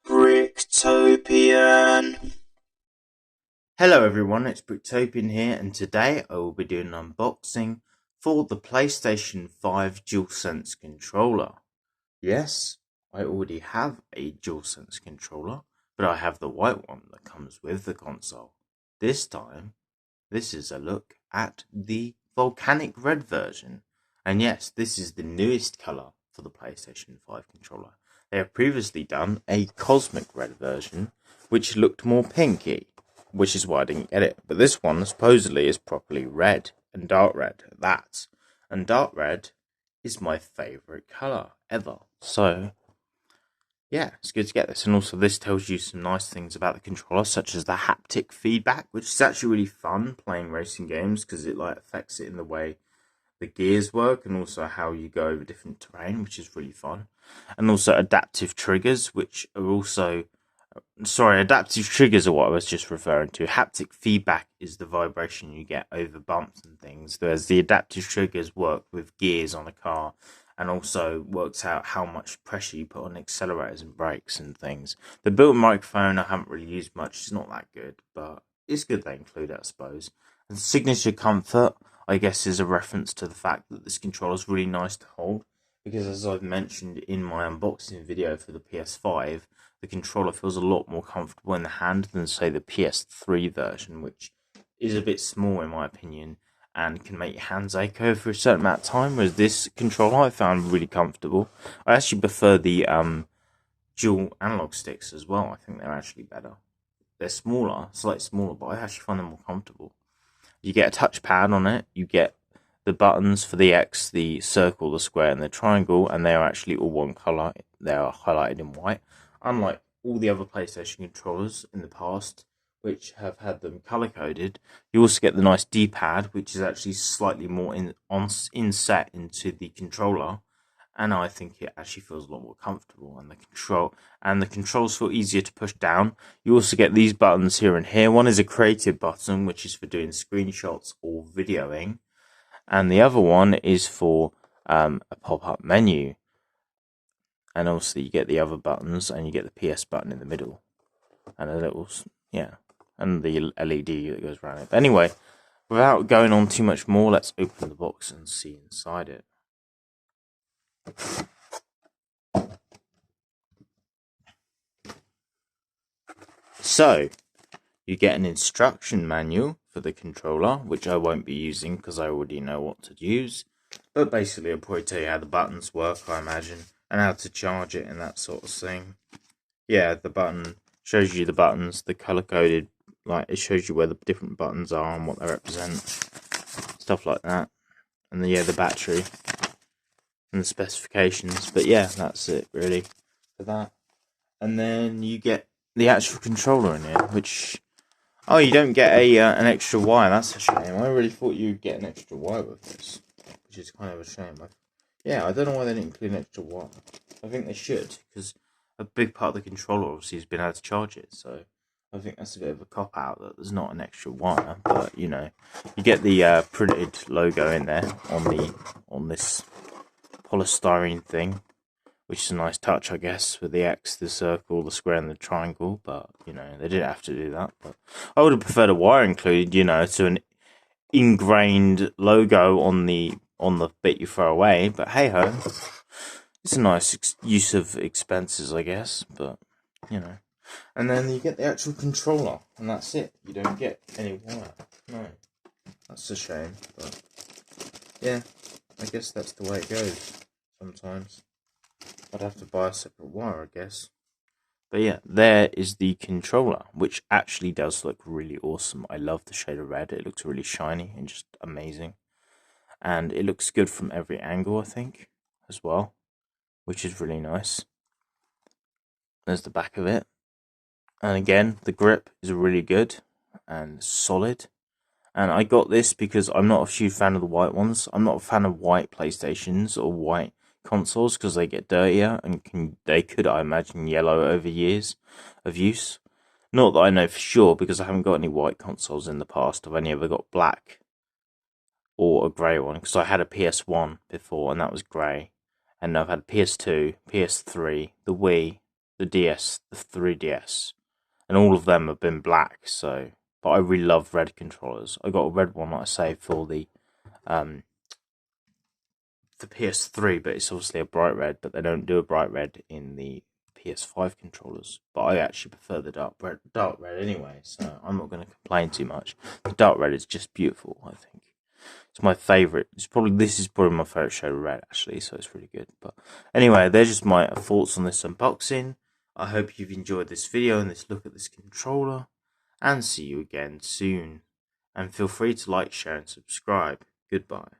Bricktopian. Hello everyone, it's Bricktopian here, and today I will be doing an unboxing for the PlayStation 5 Dualsense controller. Yes, I already have a Dualsense controller, but I have the white one that comes with the console. This time, this is a look at the Volcanic Red version. And yes, this is the newest colour for the PlayStation 5 controller. They have previously done a Cosmic Red version, which looked more pinky, which is why I didn't get it. But this one supposedly is properly red, and dark red at that. And dark red is my favourite colour ever. So, yeah, it's good to get this. And also this tells you some nice things about the controller, such as the haptic feedback, which is actually really fun playing racing games because it affects it in the way the gears work and also how you go over different terrain, which is really fun. And also adaptive triggers, which are also adaptive triggers are what I was just referring to. Haptic feedback is the vibration you get over bumps and things, whereas the adaptive triggers work with gears on a car and also works out how much pressure you put on accelerators and brakes and things. The built microphone I haven't really used much. It's not that good, but it's good they include it, I suppose. And signature comfort, I guess, is a reference to the fact that this controller is really nice to hold, because as I've mentioned in my unboxing video for the PS5, the controller feels a lot more comfortable in the hand than, say, the PS3 version, which is a bit small in my opinion and can make your hands ache over a certain amount of time, whereas this controller I found really comfortable. I actually prefer the dual analog sticks as well. I think they're actually better. They're smaller, slightly smaller, but I actually find them more comfortable. You get a touchpad on it, you get the buttons for the X, the circle, the square, and the triangle, and they are actually all one colour. They are highlighted in white, unlike all the other PlayStation controllers in the past, which have had them colour-coded. You also get the nice D-pad, which is actually slightly more inset into the controller, and I think it actually feels a lot more comfortable, and the controls feel easier to push down. You also get these buttons here and here. One is a creative button, which is for doing screenshots or videoing, and the other one is for a pop-up menu. And also you get the other buttons, and you get the PS button in the middle, and a little, and the LED that goes around it. But anyway, without going on too much more, let's open the box and see inside it. So, you get an instruction manual for the controller, which I won't be using because I already know what to use. But basically, I'll probably tell you how the buttons work, I imagine, and how to charge it and that sort of thing. Yeah, the button shows you the buttons, the color-coded, it shows you where the different buttons are and what they represent, stuff like that. And then, the battery and the specifications. But yeah, that's it really for that. And then you get the actual controller in here, which, oh, you don't get an extra wire. That's a shame. I really thought you'd get an extra wire with this, which is kind of a shame. I don't know why they didn't include an extra wire. I think they should, because a big part of the controller obviously has been able to charge it, so I think that's a bit of a cop-out that there's not an extra wire. But you get the printed logo in there on this polystyrene thing, which is a nice touch, I guess, with the X, the circle, the square, and the triangle. But they didn't have to do that. But I would have preferred a wire included, to an ingrained logo on the bit you throw away. But hey ho, it's a nice use of expenses, I guess. But and then you get the actual controller, and that's it. You don't get any wire. No, that's a shame. But yeah, I guess that's the way it goes sometimes. I'd have to buy a separate wire, I guess. But yeah, there is the controller, which actually does look really awesome. I love the shade of red. It looks really shiny and just amazing. And it looks good from every angle, I think, as well, which is really nice. There's the back of it. And again, the grip is really good and solid. And I got this because I'm not a huge fan of the white ones. I'm not a fan of white PlayStations or white consoles because they get dirtier and they could, I imagine, yellow over years of use. Not that I know for sure, because I haven't got any white consoles in the past. I've only ever got black or a grey one, because I had a PS1 before and that was grey. And I've had PS2, PS3, the Wii, the DS, the 3DS, and all of them have been black. So, but I really love red controllers. I got a red one, like I say, for the PS3, but it's obviously a bright red. But they don't do a bright red in the PS5 controllers. But I actually prefer the dark red anyway. So I'm not going to complain too much. The dark red is just beautiful. I think it's my favorite. This is probably my favorite shade of red actually. So it's really good. But anyway, they're just my thoughts on this unboxing. I hope you've enjoyed this video and this look at this controller. And see you again soon. And feel free to like, share, and subscribe. Goodbye.